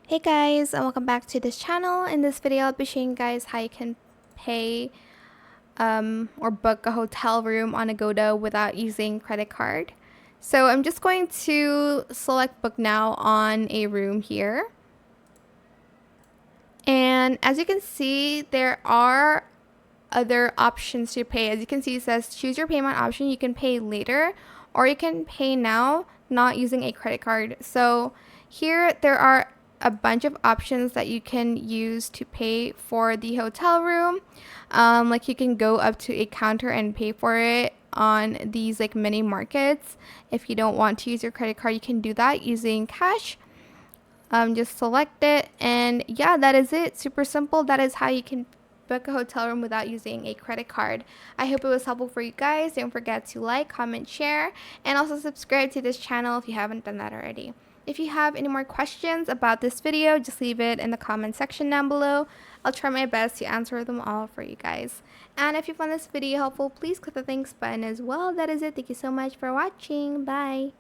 Hey guys, and welcome back to this channel. In this video, I'll be showing you guys how you can pay or book a hotel room on Agoda without using credit card. So I'm just going to select book now on a room here. And as you can see, there are other options to pay. As you can see, it says choose your payment option. You can pay later or you can pay now not using a credit card. So here there are a bunch of options that you can use to pay for the hotel room. Like you can go up to a counter and pay for it on these like mini markets. If you don't want to use your credit card, you can do that using cash. Just select it, and yeah, that is it. Super simple. That is how you can book a hotel room without using a credit card. I hope it was helpful for you guys. Don't forget to like, comment, share, and also subscribe to this channel if you haven't done that already. If you have any more questions about this video, just leave it in the comment section down below. I'll try my best to answer them all for you guys. And if you found this video helpful, please click the thanks button as well. That is it. Thank you so much for watching. Bye.